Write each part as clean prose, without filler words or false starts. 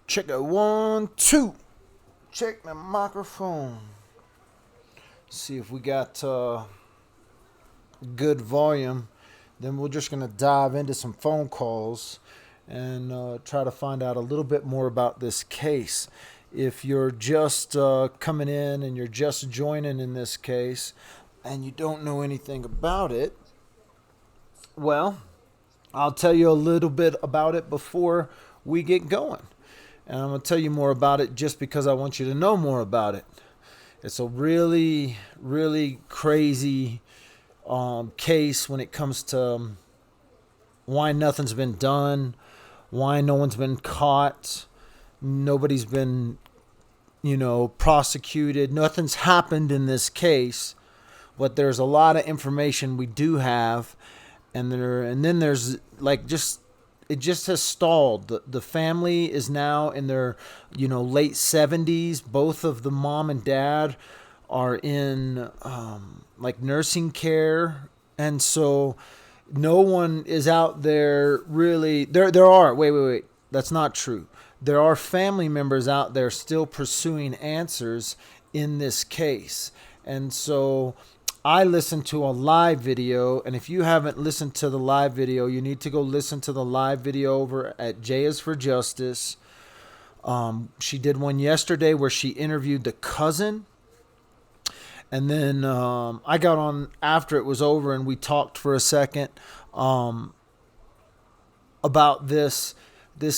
Check it, 1, 2. Check the microphone. See if we got good volume. Then we're just gonna dive into some phone calls and try to find out a little bit more about this case. If you're just coming in and you're just joining in this case and you don't know anything about it, well, I'll tell you a little bit about it before we get going. And I'm going to tell you more about it just because I want you to know more about it. It's a really, really crazy case when it comes to why nothing's been done, why no one's been caught, nobody's been, prosecuted. Nothing's happened in this case, but there's a lot of information we do have, and then there's it just has stalled. The family is now in their, late 70s. Both of the mom and dad are in nursing care, and so no one is out there really. There are wait. That's not true. There are family members out there still pursuing answers in this case, and so I listened to a live video, and if you haven't listened to the live video, you need to go listen to the live video over at J is for Justice. She did one yesterday where she interviewed the cousin, and then I got on after it was over, and we talked for a second about this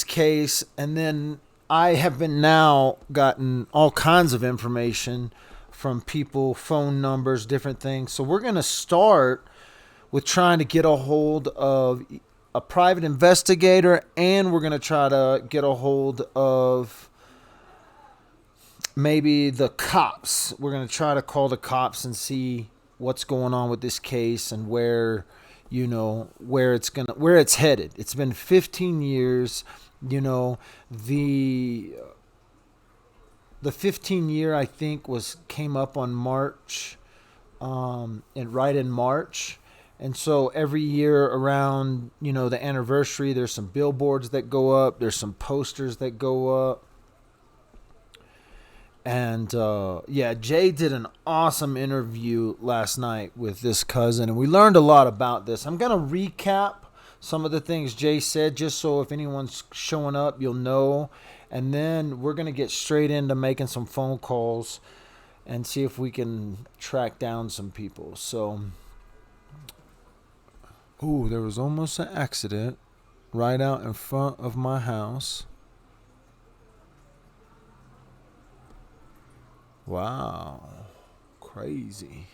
case, and then I have been now gotten all kinds of information from people, phone numbers, different things. So we're going to start with trying to get a hold of a private investigator, and we're going to try to get a hold of maybe the cops. We're going to try to call the cops and see what's going on with this case and where it's headed. It's been 15 years, the 15 year, I think, came up on March, and right in March. And so every year around, the anniversary, there's some billboards that go up. There's some posters that go up. And, Jay did an awesome interview last night with this cousin, and we learned a lot about this. I'm going to recap some of the things Jay said, just so if anyone's showing up, you'll know. And then we're going to get straight into making some phone calls and see if we can track down some people. So, there was almost an accident right out in front of my house. Wow. Crazy.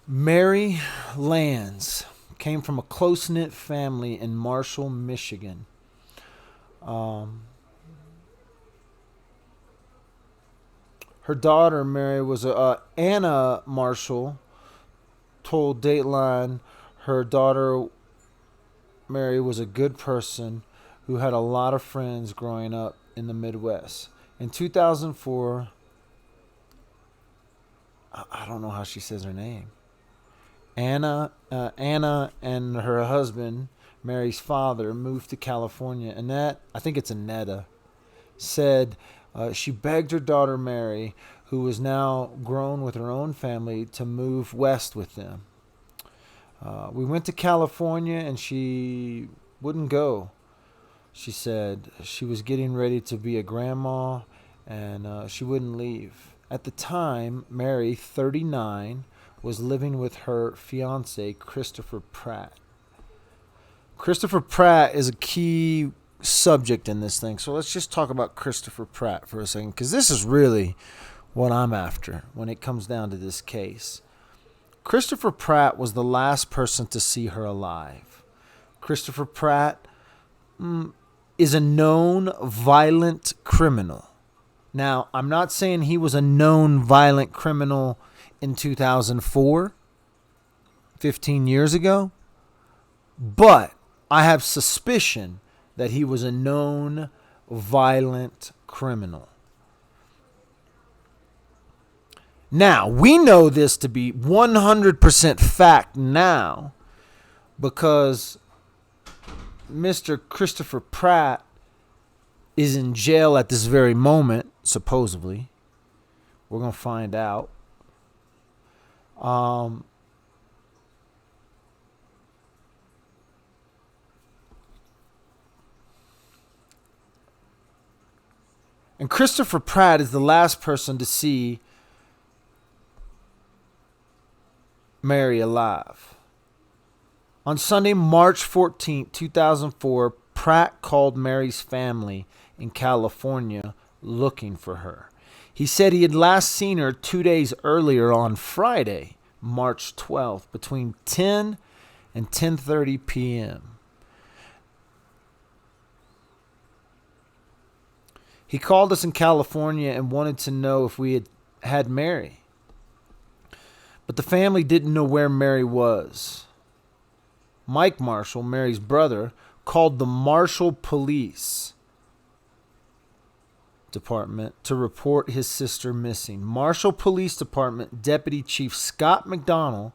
Mary Lands came from a close-knit family in Marshall, Michigan. Her daughter Mary was Anna Marshall told Dateline her daughter Mary was a good person who had a lot of friends growing up in the Midwest. In 2004, I don't know how she says her name. Anna and her husband, Mary's father, moved to California. Annette, I think it's Annetta, said she begged her daughter Mary, who was now grown with her own family, to move west with them. We went to California and she wouldn't go. She said she was getting ready to be a grandma and she wouldn't leave. At the time, Mary, 39, was living with her fiance, Christopher Pratt. Christopher Pratt is a key subject in this thing. So let's just talk about Christopher Pratt for a second, because this is really what I'm after when it comes down to this case. Christopher Pratt was the last person to see her alive. Christopher Pratt is a known violent criminal. Now, I'm not saying he was a known violent criminal in 2004, 15 years ago, but I have suspicion that he was a known violent criminal. Now, we know this to be 100% fact now because Mr. Christopher Pratt is in jail at this very moment, supposedly. We're going to find out. And Christopher Pratt is the last person to see Mary alive. On Sunday, March 14, 2004, Pratt called Mary's family in California looking for her. He said he had last seen her 2 days earlier on Friday, March 12th, between 10 and 10:30 p.m. He called us in California and wanted to know if we had Mary. But the family didn't know where Mary was. Mike Marshall, Mary's brother, called the Marshall Police Department to report his sister missing. Marshall Police Department Deputy Chief Scott McDonald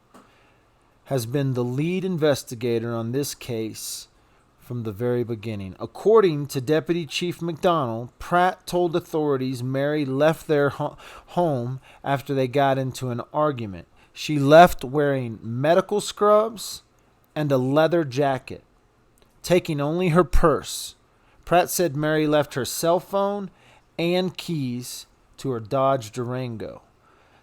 has been the lead investigator on this case from the very beginning. According to Deputy Chief McDonald, Pratt told authorities Mary left their home after they got into an argument. She left wearing medical scrubs and a leather jacket, taking only her purse. Pratt said Mary left her cell phone and keys to her Dodge Durango.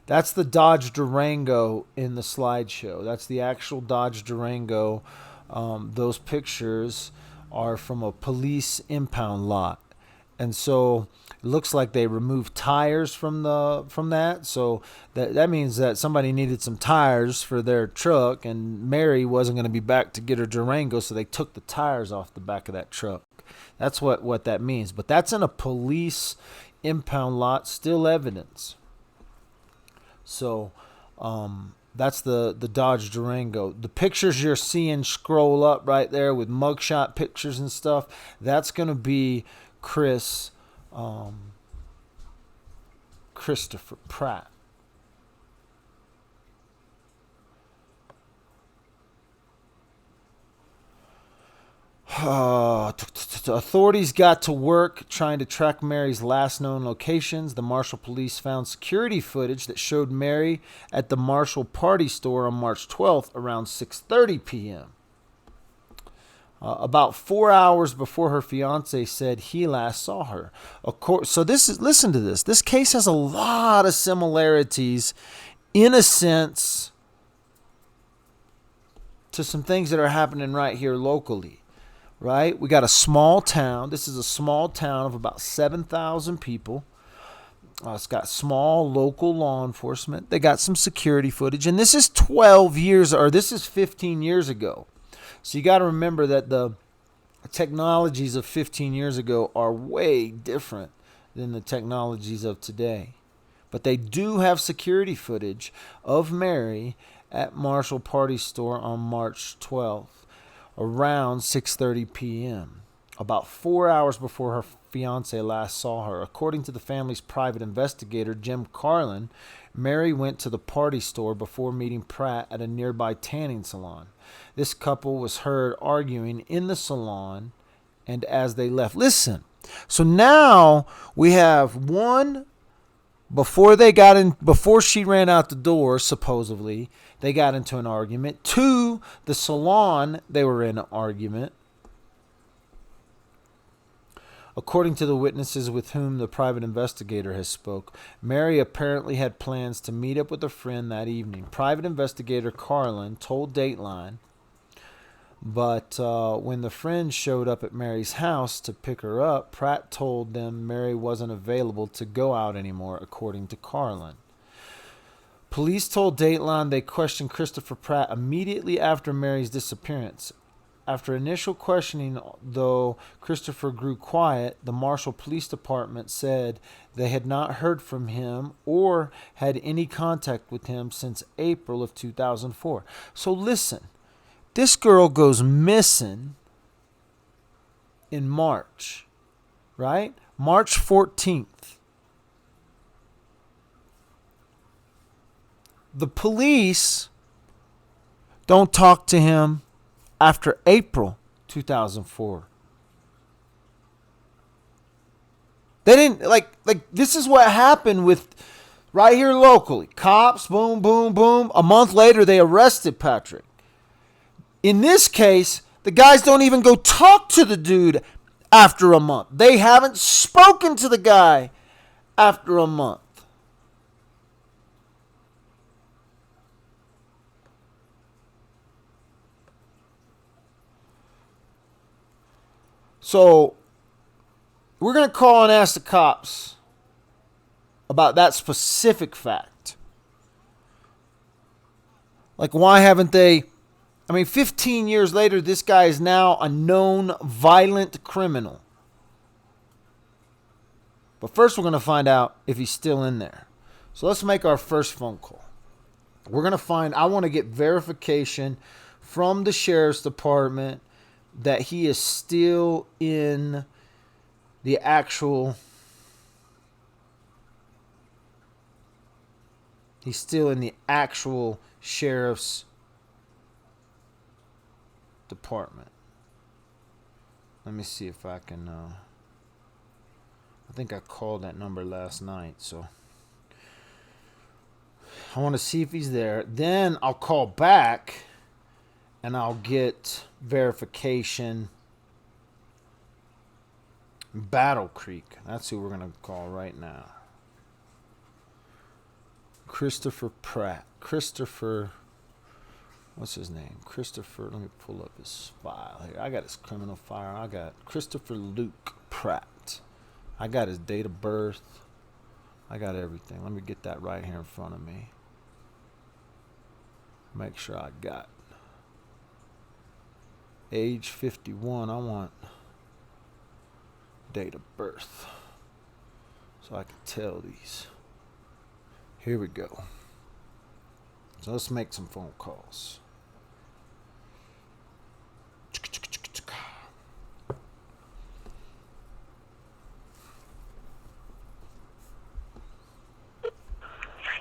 That's the Dodge Durango in the slideshow. That's the actual Dodge Durango. Those pictures are from a police impound lot. And so it looks like they removed tires from that. So that means that somebody needed some tires for their truck, and Mary wasn't going to be back to get her Durango, so they took the tires off the back of that truck. That's what that means. But that's in a police impound lot, still evidence. So that's the Dodge Durango. The pictures you're seeing scroll up right there with mugshot pictures and stuff, that's going to be Christopher Pratt. Authorities got to work trying to track Mary's last known locations. The Marshall police found security footage that showed Mary at the Marshall Party Store on March 12th around 6:30 p.m. About 4 hours before her fiance said he last saw her. So listen to this. This case has a lot of similarities, in a sense, to some things that are happening right here locally. Right? We got a small town. This is a small town of about 7,000 people. It's got small local law enforcement. They got some security footage. And this is 15 years ago. So you got to remember that the technologies of 15 years ago are way different than the technologies of today. But they do have security footage of Mary at Marshall Party Store on March 12th around 6:30 p.m., about 4 hours before her fiance last saw her. According to the family's private investigator, Jim Carlin, Mary went to the party store before meeting Pratt at a nearby tanning salon. This couple was heard arguing in the salon, and as they left. Listen, so now we have one, before she ran out the door, supposedly, they got into an argument. 2, the salon, they were in an argument. According to the witnesses with whom the private investigator has spoke, Mary apparently had plans to meet up with a friend that evening. Private investigator Carlin told Dateline, but when the friend showed up at Mary's house to pick her up, Pratt told them Mary wasn't available to go out anymore, according to Carlin. Police told Dateline they questioned Christopher Pratt immediately after Mary's disappearance. After initial questioning, though, Christopher grew quiet. The Marshall Police Department said they had not heard from him or had any contact with him since April of 2004. So listen, this girl goes missing in March, right? March 14th. The police don't talk to him after April 2004. They didn't like this is what happened with right here locally. Cops, boom, boom, boom. A month later, they arrested Patrick. In this case, the guys don't even go talk to the dude after a month. They haven't spoken to the guy after a month. So we're going to call and ask the cops about that specific fact. Like, why haven't they? I mean, 15 years later, this guy is now a known violent criminal. But first, we're going to find out if he's still in there. So let's make our first phone call. We're going to I want to get verification from the sheriff's department that he is still in the actual... He's still in the actual sheriff's department. Let me see if I can... I think I called that number last night, so... I want to see if he's there. Then I'll call back and I'll get verification. Battle Creek. That's who we're going to call right now. Christopher Pratt. What's his name? Christopher, let me pull up his file here. I got his criminal file. I got Christopher Luke Pratt. I got his date of birth. I got everything. Let me get that right here in front of me. Make sure I got age 51. I want date of birth so I can tell these. Here we go. So let's make some phone calls.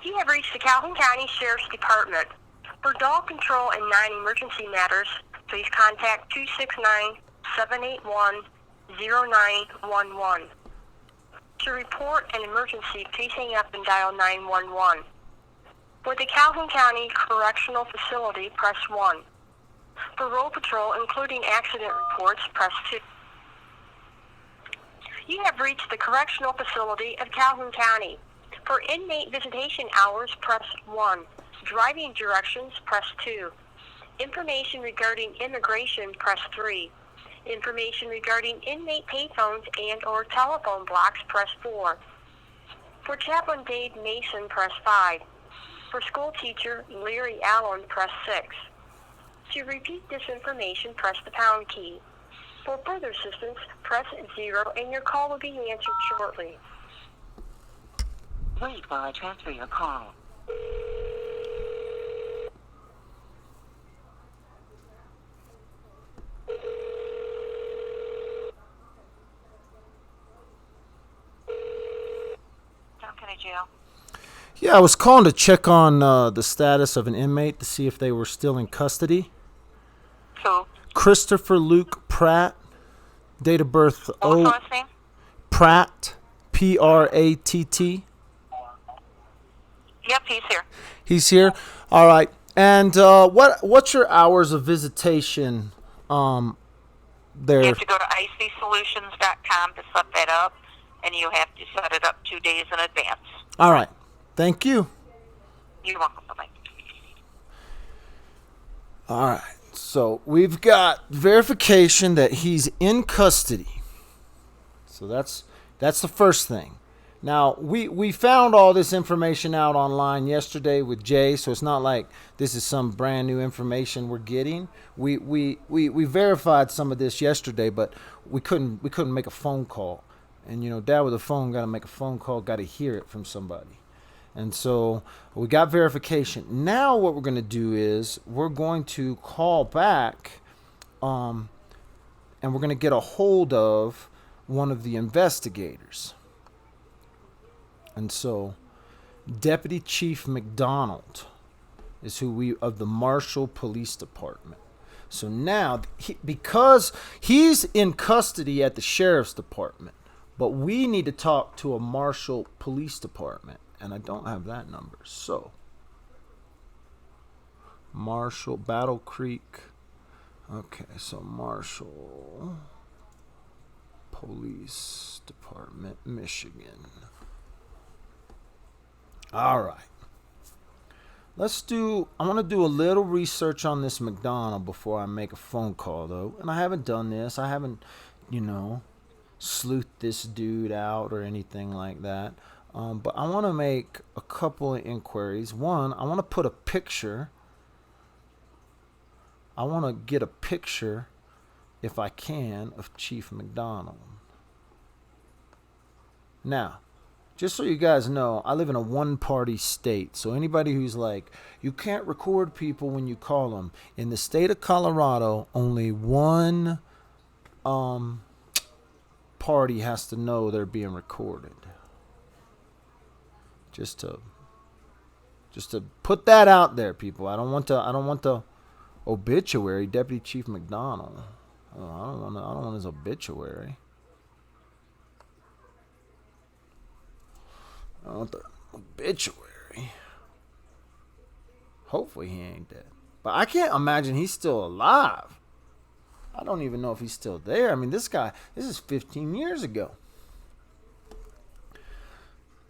You have reached the Calhoun County Sheriff's Department. For dog control and non-emergency matters, please contact 269-781-0911. To report an emergency, please hang up and dial 911. For the Calhoun County Correctional Facility, press 1. For road patrol, including accident reports, press 2. You have reached the Correctional Facility of Calhoun County. For inmate visitation hours, press 1. Driving directions, press 2. Information regarding immigration, press 3. Information regarding inmate payphones and or telephone blocks, press 4. For Chaplain Dave Mason, press 5. For school teacher Larry Allen, press 6. To repeat this information, press the pound key. For further assistance, press 0 and your call will be answered shortly. Wait while I transfer your call. Jail. Yeah, I was calling to check on the status of an inmate to see if they were still in custody. Who? Christopher Luke Pratt, date of birth What was his name? Pratt, Pratt. Yep, he's here. He's here. All right. And what's your hours of visitation? There. You have to go to icsolutions.com to set that up, and you have to set it up 2 days in advance. All right. Thank you. You're welcome. Bye-bye. All right. So we've got verification that he's in custody. So that's the first thing. Now, we found all this information out online yesterday with Jay, so it's not like this is some brand new information we're getting. We verified some of this yesterday, but we couldn't make a phone call. And, you know, Dad with a phone got to make a phone call, got to hear it from somebody. And so we got verification. Now what we're going to do is we're going to call back and we're going to get a hold of one of the investigators. And so Deputy Chief McDonald is who of the Marshall Police Department. So now, because he's in custody at the Sheriff's Department, But we need to talk to a Marshall Police Department, and I don't have that number. So, Marshall, Battle Creek. Okay, so Marshall Police Department, Michigan. All right. I want to do a little research on this McDonald before I make a phone call, though. And I haven't done this. I haven't, sleuthed this dude out or anything like that. But I want to make a couple of inquiries. One, I want to put a picture. I want to get a picture, if I can, of Chief McDonald. Now, just so you guys know, I live in a one-party state. So anybody who's like, you can't record people when you call them. In the state of Colorado, only one party has to know they're being recorded. Just to put that out there, people. I don't want the obituary, Deputy Chief McDonald. I don't want his obituary. I want the obituary. Hopefully he ain't dead. But I can't imagine he's still alive. I don't even know if he's still there. I mean, this is 15 years ago.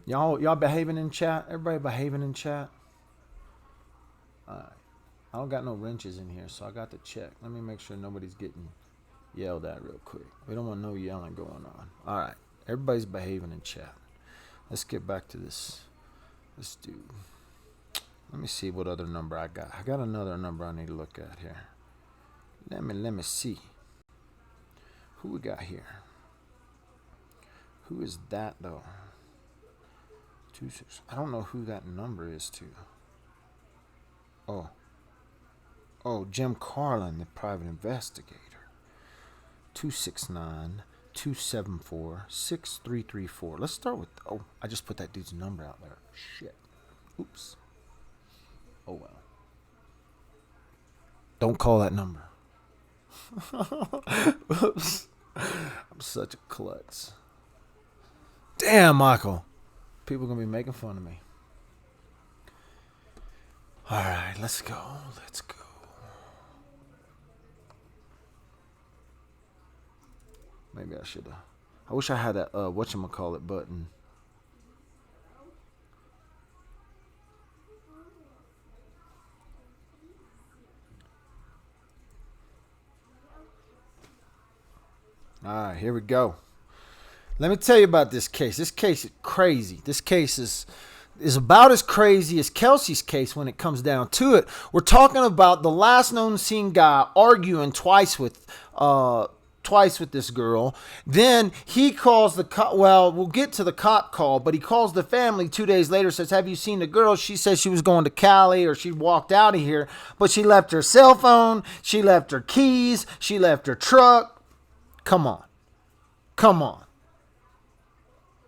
Y'all behaving in chat? Everybody behaving in chat? Alright. I don't got no wrenches in here, so I got to check. Let me make sure nobody's getting yelled at real quick. We don't want no yelling going on. Alright. Everybody's behaving in chat. Let's get back to this dude. Let me see what other number I got. I got another number I need to look at here. Let me see. Who we got here? Who is that though? 26. I don't know who that number is to. Oh, Jim Carlin, the private investigator. 269-274-6334. Let's start with... Oh, I just put that dude's number out there. Shit. Oops. Oh, well. Don't call that number. Oops. I'm such a klutz. Damn, Michael. People are going to be making fun of me. All right, let's go. Maybe I should have. I wish I had that whatchamacallit button. All right, here we go. Let me tell you about this case. This case is crazy. This case is about as crazy as Kelsey's case when it comes down to it. We're talking about the last known seen guy arguing twice with this girl. Then he calls the cop. Well, we'll get to the cop call, but he calls the family 2 days later, says, have you seen the girl? She says she was going to Cali or she walked out of here, but she left her cell phone, she left her keys, she left her truck. Come on.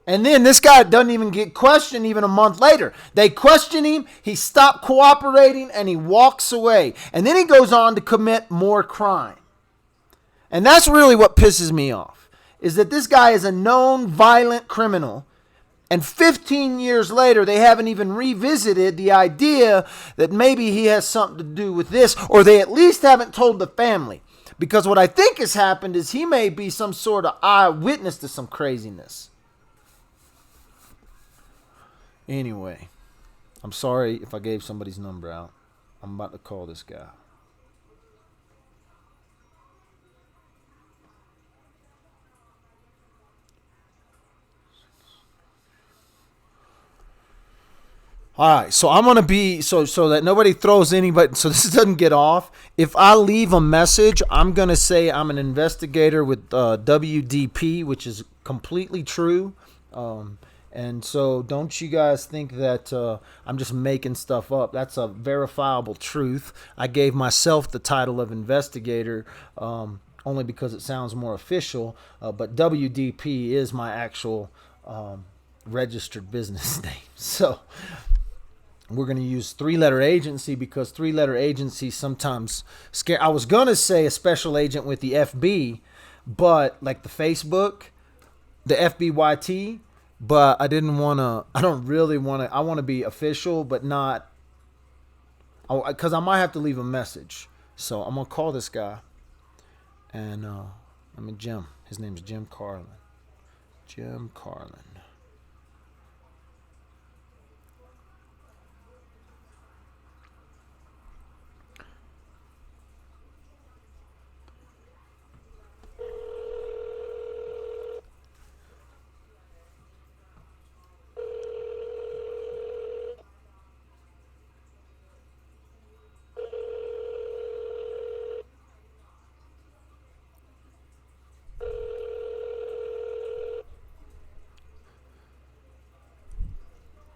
And then this guy doesn't even get questioned even a month later. They question him, he stopped cooperating, and he walks away. And then he goes on to commit more crime. And that's really what pisses me off, is that this guy is a known violent criminal, and 15 years later, they haven't even revisited the idea that maybe he has something to do with this, or they at least haven't told the family. Because what I think has happened is he may be some sort of eyewitness to some craziness. Anyway, I'm sorry if I gave somebody's number out. I'm about to call this guy. All right, so I'm going to be, so that nobody throws anybody, so this doesn't get off. If I leave a message, I'm going to say I'm an investigator with WDP, which is completely true. And so don't you guys think that I'm just making stuff up. That's a verifiable truth. I gave myself the title of investigator only because it sounds more official. But WDP is my actual registered business name. So we're going to use three-letter agency because three-letter agency sometimes scare. I was going to say a special agent with the FB, but like the Facebook, the FBYT, but I didn't want to. I don't really want to. I want to be official, but not because I might have to leave a message. So I'm gonna call this guy, and Jim. His name's Jim Carlin. Jim Carlin.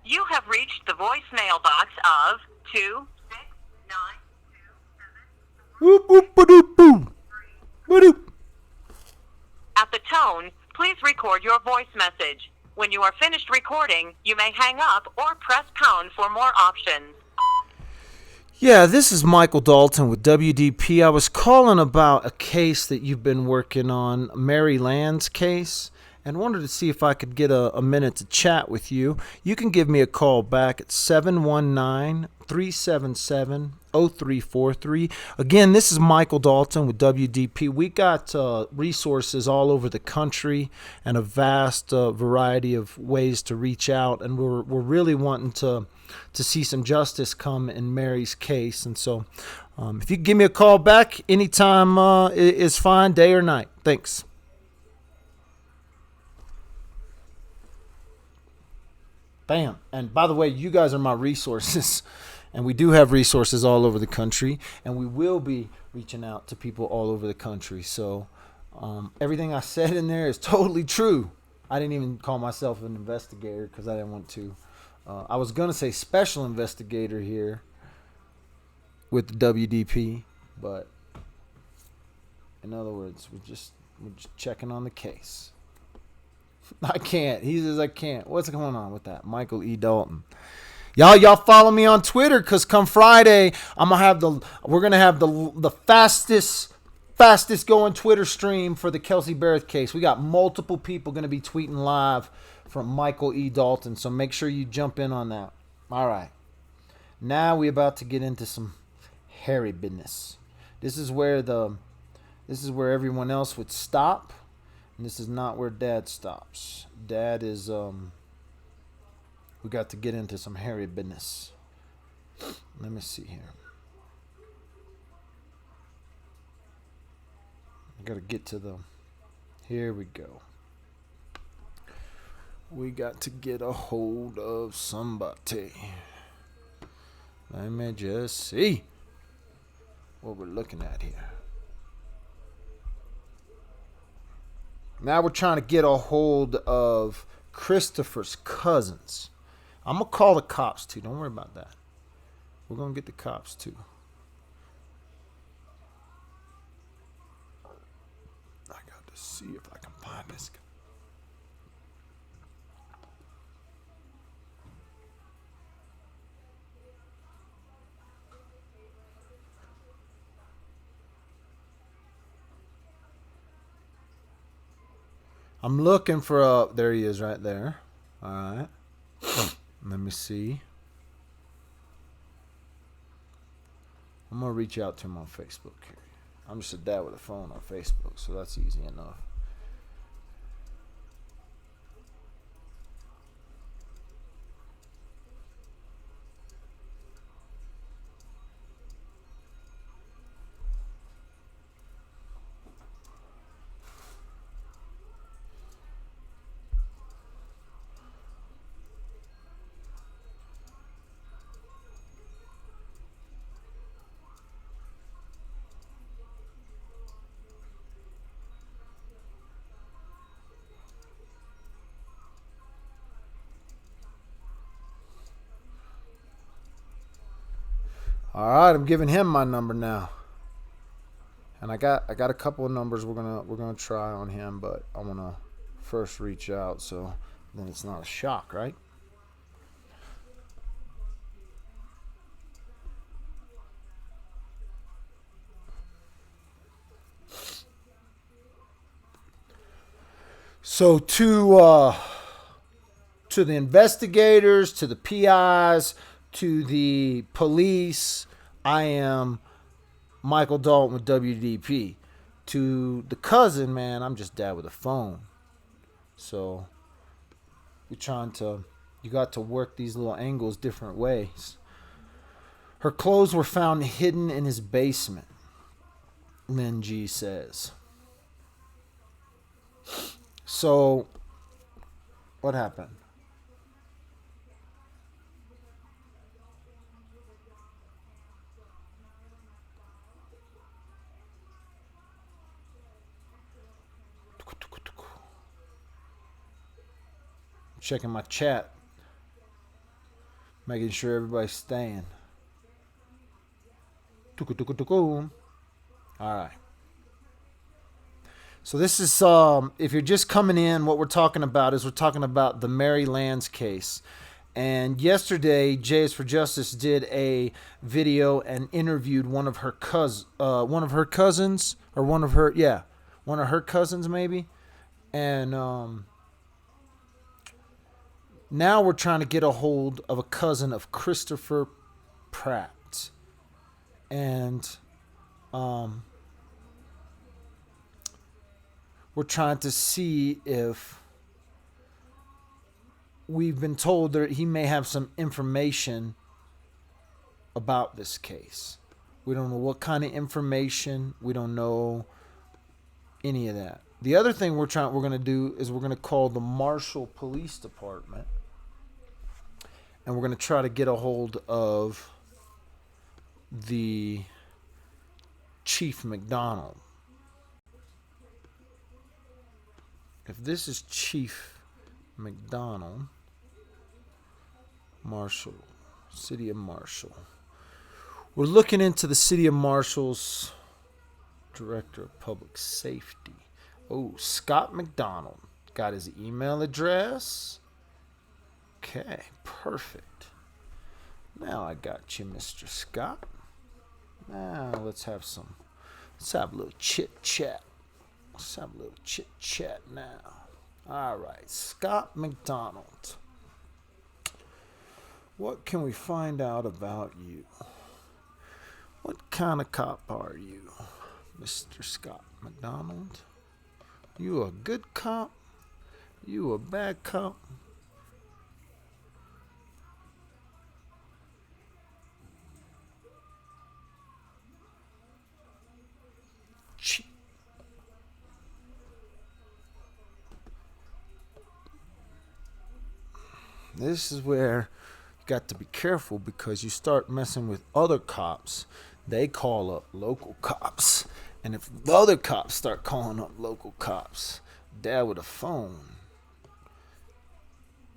You have reached the voicemail box of 269. Boop boop ba-doop boop. Ba-doop. At the tone, please record your voice message. When you are finished recording, you may hang up or press pound for more options. Yeah, this is Michael Dalton with WDP. I was calling about a case that you've been working on, Mary Lands case, and wanted to see if I could get a minute to chat with you. You can give me a call back at 719-377-0343. Again, this is Michael Dalton with WDP. We got resources all over the country and a vast variety of ways to reach out, and we're really wanting to see some justice come in Mary's case. And so if you can give me a call back anytime is fine, day or night. Thanks. Bam. And by the way, you guys are my resources. And we do have resources all over the country. And we will be reaching out to people all over the country. So everything I said in there is totally true. I didn't even call myself an investigator because I didn't want to. I was going to say special investigator here with the WDP. But in other words, we're just checking on the case. I can't. He says I can't. What's going on with that? Michael E. Dalton. Y'all follow me on Twitter because come Friday, we're gonna have the fastest going Twitter stream for the Kelsey Barrett case. We got multiple people gonna be tweeting live from Michael E. Dalton, so make sure you jump in on that. All right. Now we're about to get into some hairy business. This is where everyone else would stop. And this is not where Dad stops. Dad is, we got to get into some hairy business. Let me see here. I got to get to here we go. We got to get a hold of somebody. Let me just see what we're looking at here. Now we're trying to get a hold of Christopher's cousins. I'm going to call the cops too. Don't worry about that. We're going to get the cops too. I got to see if I can find this guy. I'm looking for there he is right there. All right. Let me see. I'm going to reach out to him on Facebook here. I'm just a dad with a phone on Facebook, so that's easy enough. All right, I'm giving him my number now. And I got a couple of numbers we're gonna try on him, but I wanna first reach out so then it's not a shock, right? So to the investigators, to the PIs, to the police, I am Michael Dalton with WDP. To the cousin, man, I'm just dad with a phone. So we're trying to, you got to work these little angles different ways. Her clothes were found hidden in his basement, Lin G says. So, what happened? Checking my chat, making sure everybody's staying. All right. So this is, if you're just coming in, what we're talking about is we're talking about the Mary Lands case. And yesterday, Jays for Justice did a video and interviewed one of her cousins, one of her cousins maybe. And now we're trying to get a hold of a cousin of Christopher Pratt. And we're trying to see if we've been told that he may have some information about this case. We don't know what kind of information. We don't know any of that. The other thing we're going to do is we're going to call the Marshall Police Department, and we're going to try to get a hold of the Chief McDonald. If this is Chief McDonald, Marshall, City of Marshall. We're looking into the City of Marshall's Director of Public Safety. Oh, Scott McDonald. Got his email address. Okay, perfect. Now I got you, Mr. Scott. Now let's have a little chit chat. Let's have a little chit chat now. All right, Scott McDonald. What can we find out about you? What kind of cop are you, Mr. Scott McDonald? You a good cop? You a bad cop? This is where you got to be careful, because you start messing with other cops, they call up local cops. And if the other cops start calling up local cops, dad with a phone,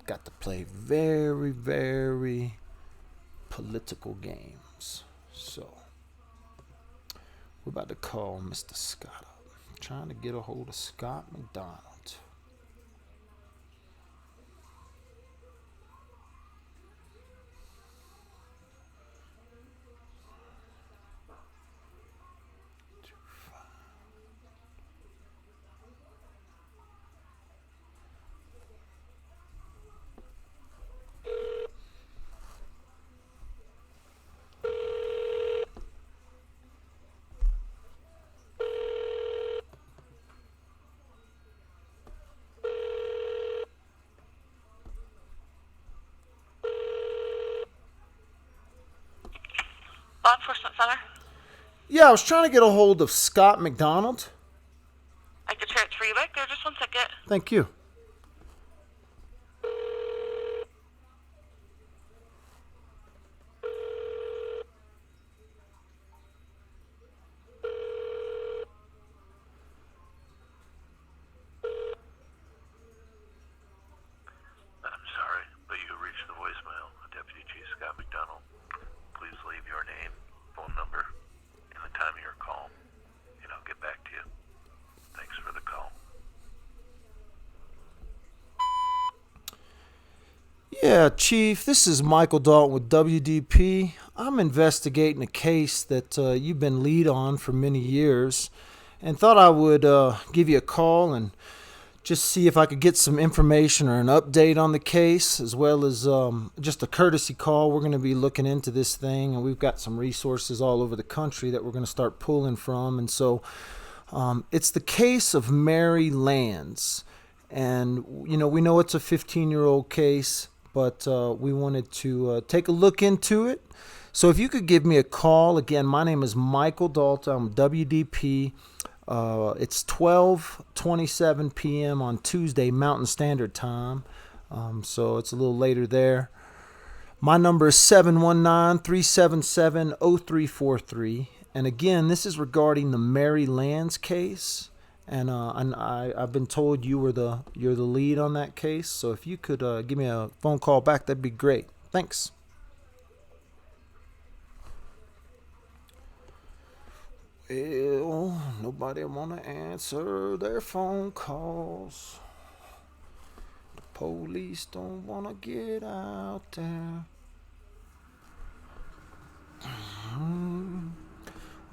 got to play very, very political games. So, we're about to call Mr. Scott up. Trying to get a hold of Scott McDonald. Law Enforcement Center. Yeah, I was trying to get a hold of Scott McDonald. I could transfer you back there. Just 1 second. Thank you. I'm sorry, but you reached the voicemail of Deputy Chief Scott McDonald. Please leave your name, phone number, and the time of your call, and I'll get back to you. Thanks for the call. Yeah, Chief, this is Michael Dalton with WDP. I'm investigating a case that you've been lead on for many years, and thought I would give you a call and just see if I could get some information or an update on the case, as well as just a courtesy call. We're going to be looking into this thing, and we've got some resources all over the country that we're going to start pulling from. And so it's the case of Mary Lands. And, we know it's a 15-year-old case, but we wanted to take a look into it. So if you could give me a call. Again, my name is Michael Dalton. I'm WDP. It's 12:27 p.m. on Tuesday, Mountain Standard Time. So it's a little later there. My number is 719-377-0343. And again, this is regarding the Mary Lands case. And I've been told you're the lead on that case. So if you could give me a phone call back, that'd be great. Thanks. Well, nobody want to answer their phone calls. The police don't want to get out there.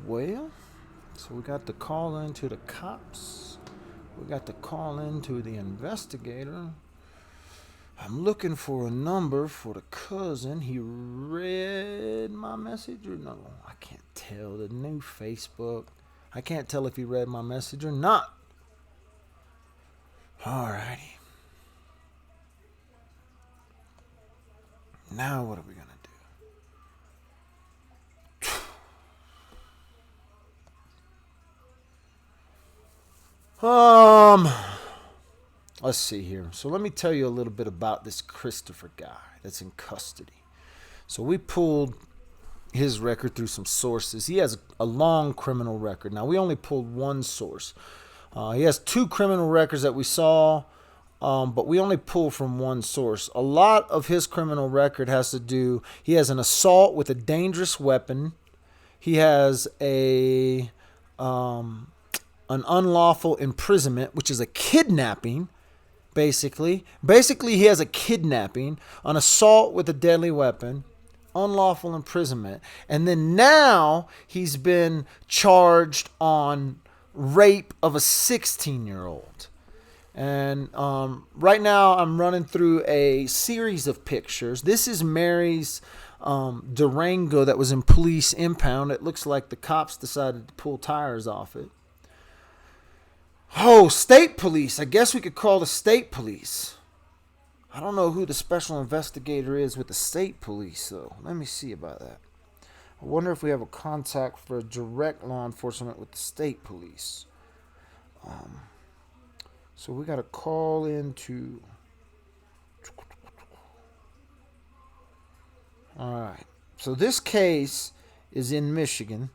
Well, so we got the call in to the cops. We got the call in to the investigator. I'm looking for a number for the cousin. He read my message or no? I can't tell. The new Facebook. I can't tell if he read my message or not. Alrighty. Now what are we going to do? Let's see here. So let me tell you a little bit about this Christopher guy that's in custody. So we pulled his record through some sources. He has a long criminal record. Now, we only pulled one source. He has 2 criminal records that we saw, but we only pulled from one source. A lot of his criminal record has to do, he has an assault with a dangerous weapon. He has an unlawful imprisonment, which is a kidnapping. Basically, he has a kidnapping, an assault with a deadly weapon, unlawful imprisonment, and then now he's been charged on rape of a 16-year-old. And right now I'm running through a series of pictures. This is Mary's Durango that was in police impound. It looks like the cops decided to pull tires off it. Oh, state police. I guess we could call the state police. I don't know who the special investigator is with the state police, though. Let me see about that. I wonder if we have a contact for direct law enforcement with the state police. So we got to call into... All right. So this case is in Michigan.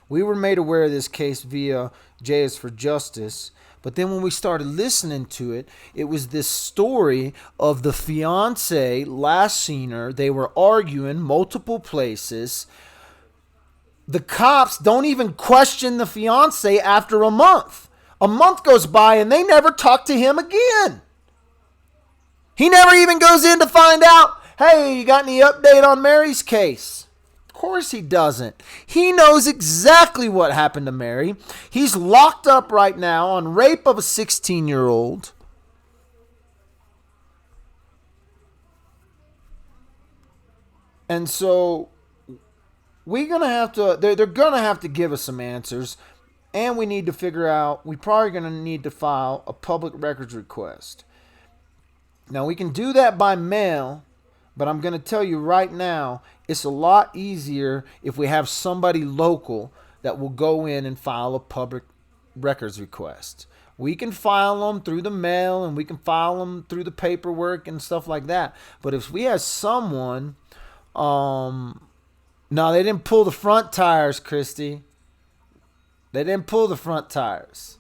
We were made aware of this case via J is for Justice. But then when we started listening to it, it was this story of the fiance, last seen her. They were arguing multiple places. The cops don't even question the fiance after a month. A month goes by and they never talk to him again. He never even goes in to find out, hey, you got any update on Mary's case? Of course he doesn't. He knows exactly what happened to Mary. He's locked up right now on rape of a 16-year-old. And so we're going to have to, they're going to have to give us some answers. And we need to figure out, we're probably going to need to file a public records request. Now we can do that by mail. But I'm going to tell you right now, it's a lot easier if we have somebody local that will go in and file a public records request. We can file them through the mail and we can file them through the paperwork and stuff like that. But if we have someone, no, they didn't pull the front tires, Christy. They didn't pull the front tires.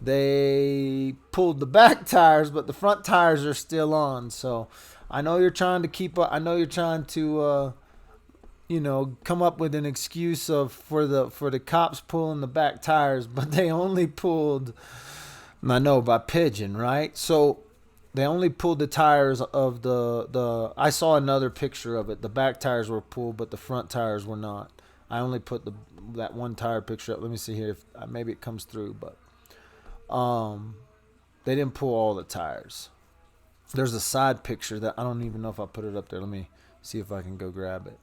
They pulled the back tires, but the front tires are still on. So I know you're trying to keep up. I know you're trying to, come up with an excuse for the cops pulling the back tires, but they only pulled, I know, by pigeon, right? So they only pulled the tires of the. I saw another picture of it. The back tires were pulled, but the front tires were not. I only put that one tire picture up. Let me see here if maybe it comes through, but. They didn't pull all the tires. There's a side picture that I don't even know if I put it up there. Let me see if I can go grab it.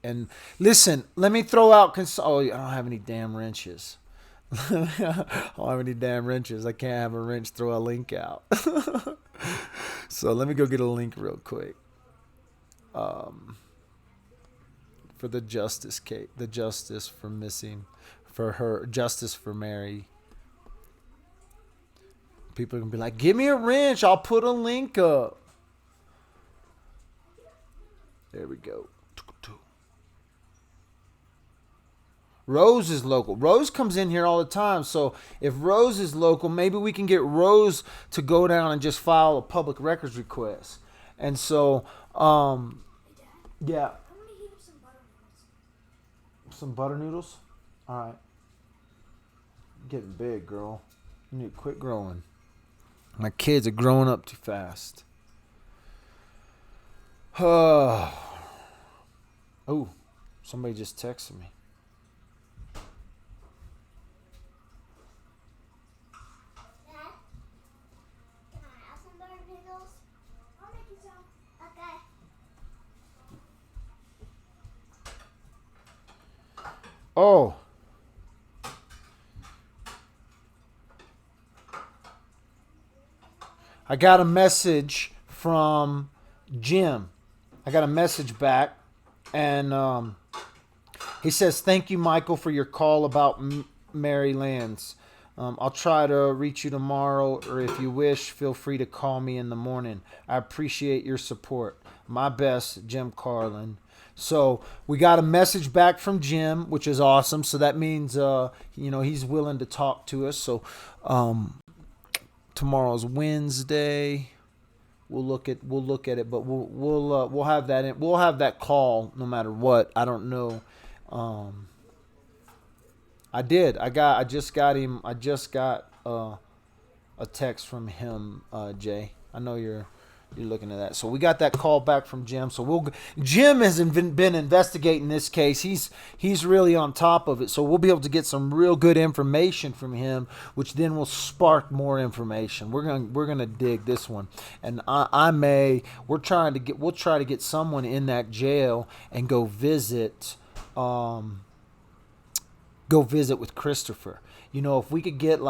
And listen, let me throw out. Oh, I don't have any damn wrenches. I don't have any damn wrenches. I can't have a wrench throw a link out. So let me go get a link real quick. For the justice case, the justice for missing, for her, justice for Mary. People are gonna be like, "Give me a wrench. I'll put a link up." There we go. Rose is local. Rose comes in here all the time. So if Rose is local, maybe we can get Rose to go down and just file a public records request. And so, yeah. Some butter noodles? All right. You're getting big, girl. You need to quit growing. My kids are growing up too fast. Oh, somebody just texted me. Oh. I got a message from Jim. I got a message back, and he says, "Thank you, Michael, for your call about Mary Lands. I'll try to reach you tomorrow, or if you wish, feel free to call me in the morning. I appreciate your support. My best, Jim Carlin." So we got a message back from Jim, which is awesome. So that means, he's willing to talk to us. So tomorrow's Wednesday. We'll look at it, but we'll have that in, we'll have that call no matter what. I don't know. I just got a text from him, Jay. I know you're looking at that. So we got that call back from Jim. So Jim has been investigating this case. He's really on top of it. So we'll be able to get some real good information from him, which then will spark more information. We're gonna dig this one, and we'll try to get someone in that jail and go visit with Christopher. If we could get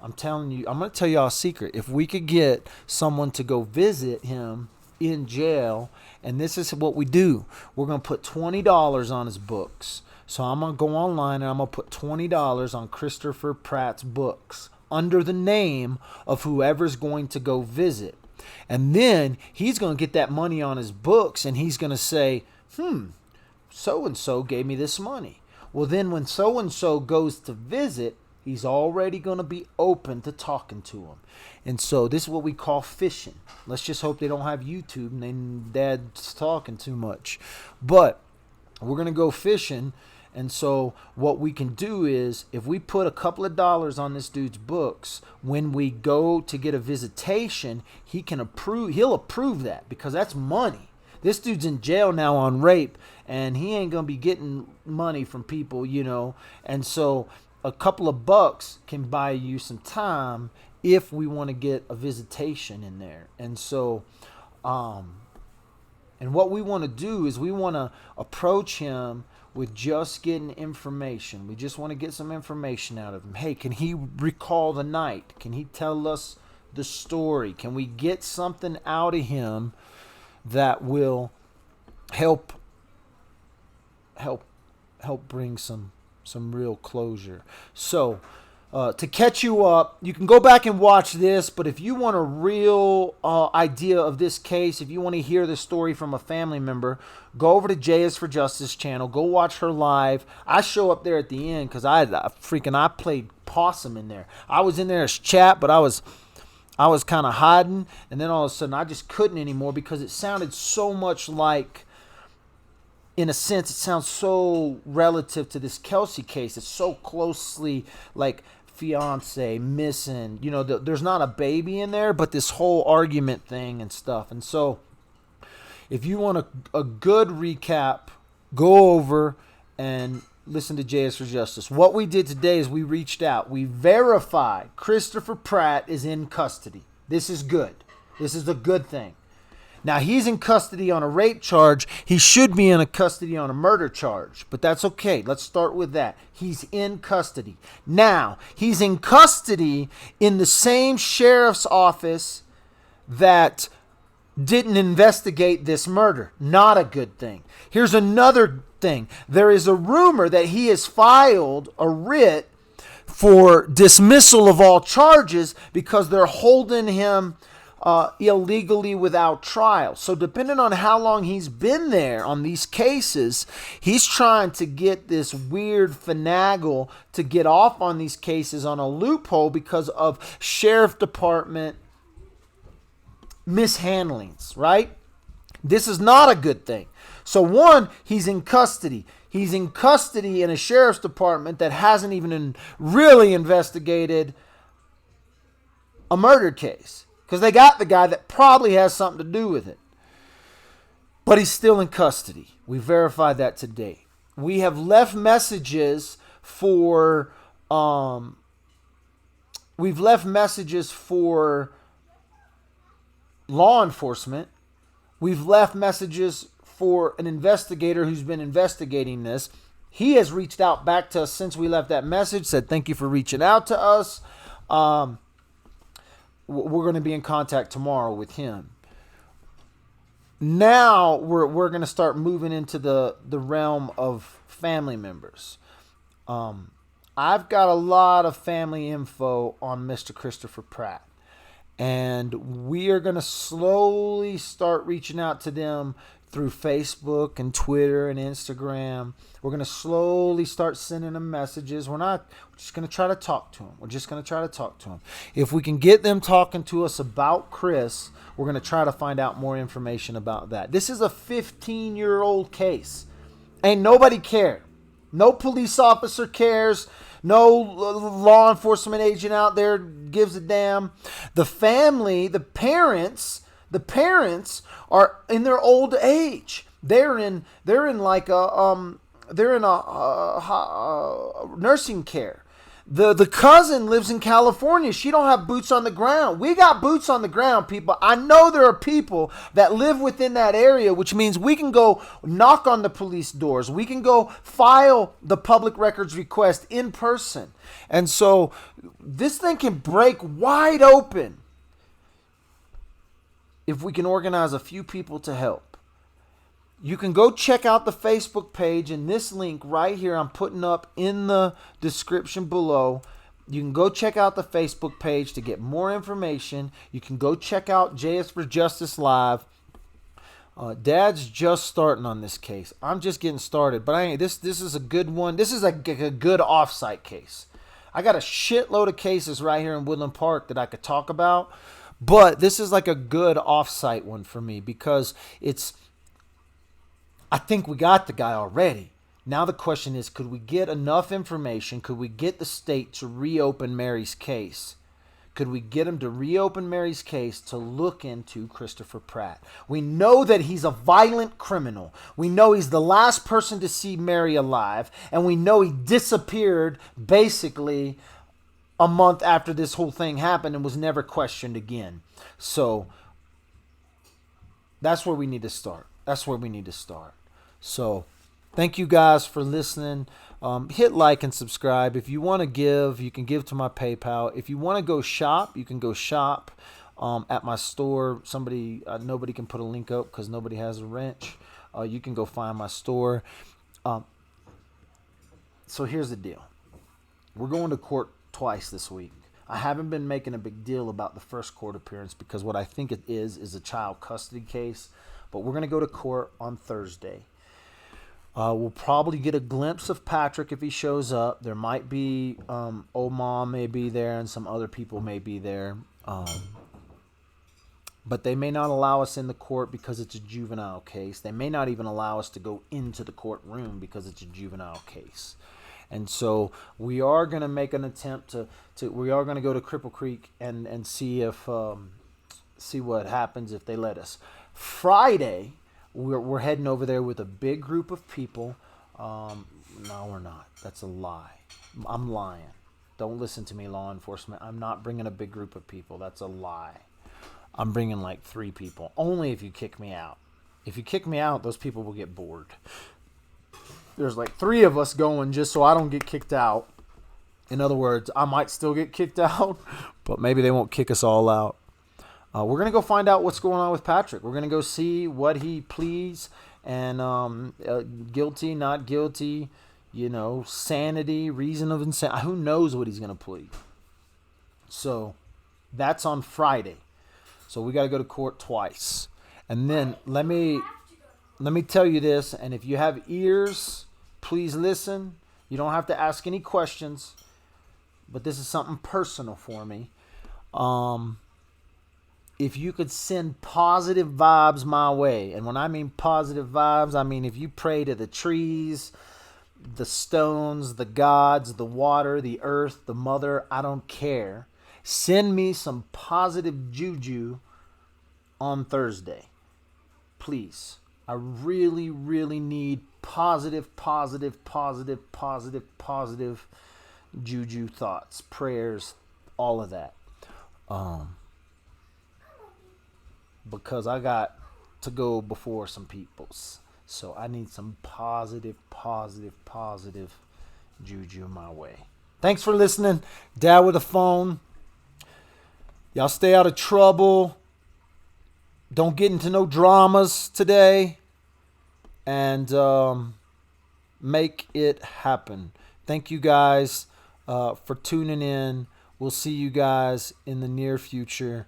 I'm telling you, I'm going to tell y'all a secret. If we could get someone to go visit him in jail, and this is what we do. We're going to put $20 on his books. So I'm going to go online and I'm going to put $20 on Christopher Pratt's books under the name of whoever's going to go visit. And then he's going to get that money on his books and he's going to say, so-and-so gave me this money. Well, then when so-and-so goes to visit, he's already going to be open to talking to him. And so this is what we call fishing. Let's just hope they don't have YouTube and then Dad's talking too much. But we're going to go fishing. And so what we can do is, if we put a couple of dollars on this dude's books, when we go to get a visitation, he'll approve that, because that's money. This dude's in jail now on rape, and he ain't going to be getting money from people, And so a couple of bucks can buy you some time if we want to get a visitation in there. And so, and what we want to do is we want to approach him with just getting information. We just want to get some information out of him. Hey, can he recall the night? Can he tell us the story? Can we get something out of him that will help bring some real closure? So to catch you up, you can go back and watch this, but if you want a real idea of this case, if you want to hear the story from a family member, go over to Jay is for Justice channel. Go watch her live. I show up there at the end because I played possum in there. I was in there as chat, but I was kind of hiding, and then all of a sudden I just couldn't anymore because it sounded so much like, in a sense, it sounds so relative to this Kelsey case. It's so closely like fiance, missing. There's not a baby in there, but this whole argument thing and stuff. And so if you want a good recap, go over and listen to JS for Justice. What we did today is we reached out. We verified Christopher Pratt is in custody. This is good. This is a good thing. Now, he's in custody on a rape charge. He should be in a custody on a murder charge, but that's okay. Let's start with that. He's in custody. Now, he's in custody in the same sheriff's office that didn't investigate this murder. Not a good thing. Here's another thing. There is a rumor that he has filed a writ for dismissal of all charges because they're holding him illegally without trial. So depending on how long he's been there on these cases, he's trying to get this weird finagle to get off on these cases on a loophole because of sheriff department mishandlings, right? This is not a good thing. So one, he's in custody. He's in custody in a sheriff's department that hasn't even really investigated a murder case. Because they got the guy that probably has something to do with it. But he's still in custody. We verified that today. We have left messages for law enforcement. We've left messages for an investigator who's been investigating this. He has reached out back to us since we left that message, said thank you for reaching out to us. We're going to be in contact tomorrow with him. Now we're going to start moving into the realm of family members. I've got a lot of family info on Mr. Christopher Pratt. And we are going to slowly start reaching out to them through Facebook and Twitter and Instagram. We're going to slowly start sending them messages. We're just going to try to talk to them. If we can get them talking to us about Chris, we're going to try to find out more information about that. This is a 15-year-old case. Ain't nobody cared. No police officer cares. No law enforcement agent out there gives a damn. The family, the parents are in their old age. They're in nursing care. The cousin lives in California. She don't have boots on the ground. We got boots on the ground, people. I know there are people that live within that area, which means we can go knock on the police doors. We can go file the public records request in person. And so this thing can break wide open if we can organize a few people to help. You can go check out the Facebook page, and this link right here I'm putting up in the description below. You can go check out the Facebook page to get more information. You can go check out JS for Justice Live. Dad's just starting on this case. I'm just getting started, but this is a good one. This is a good offsite case. I got a shitload of cases right here in Woodland Park that I could talk about, but this is like a good offsite one for me because I think we got the guy already. Now the question is, could we get enough information? Could we get the state to reopen Mary's case? Could we get him to reopen Mary's case to look into Christopher Pratt? We know that he's a violent criminal. We know he's the last person to see Mary alive. And we know he disappeared basically a month after this whole thing happened and was never questioned again. So that's where we need to start. So thank you guys for listening. Hit like and subscribe. If you want to give, you can give to my PayPal. If you want to go shop, you can go shop at my store. Nobody can put a link up because nobody has a wrench. You can go find my store. So here's the deal. We're going to court twice this week. I haven't been making a big deal about the first court appearance because what I think it is a child custody case. But we're going to go to court on Thursday. We'll probably get a glimpse of Patrick if he shows up. There might be, old mom may be there and some other people may be there. But they may not allow us in the court because it's a juvenile case. They may not even allow us to go into the courtroom because it's a juvenile case. And so we are going to make an attempt we are going to go to Cripple Creek and see what happens if they let us. Friday, we're heading over there with a big group of people. No, we're not. That's a lie. I'm lying. Don't listen to me, law enforcement. I'm not bringing a big group of people. That's a lie. I'm bringing like 3 people. Only if you kick me out. If you kick me out, those people will get bored. There's like 3 of us going just so I don't get kicked out. In other words, I might still get kicked out, but maybe they won't kick us all out. We're going to go find out what's going on with Patrick. We're going to go see what he pleads and guilty, not guilty, sanity, reason of insanity. Who knows what he's going to plead? So that's on Friday. So we got to go to court twice. And then let me tell you this, and if you have ears, please listen. You don't have to ask any questions, but this is something personal for me. If you could send positive vibes my way, and when I mean positive vibes, I mean if you pray to the trees, the stones, the gods, the water, the earth, the mother, I don't care. Send me some positive juju on Thursday. Please. I really, really need positive juju thoughts, prayers, all of that. Because I got to go before some peoples. So I need some positive juju my way. Thanks for listening. Dad with a phone. Y'all stay out of trouble. Don't get into no dramas today. And make it happen. Thank you guys for tuning in. We'll see you guys in the near future.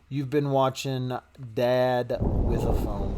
You've been watching Dad with a Phone.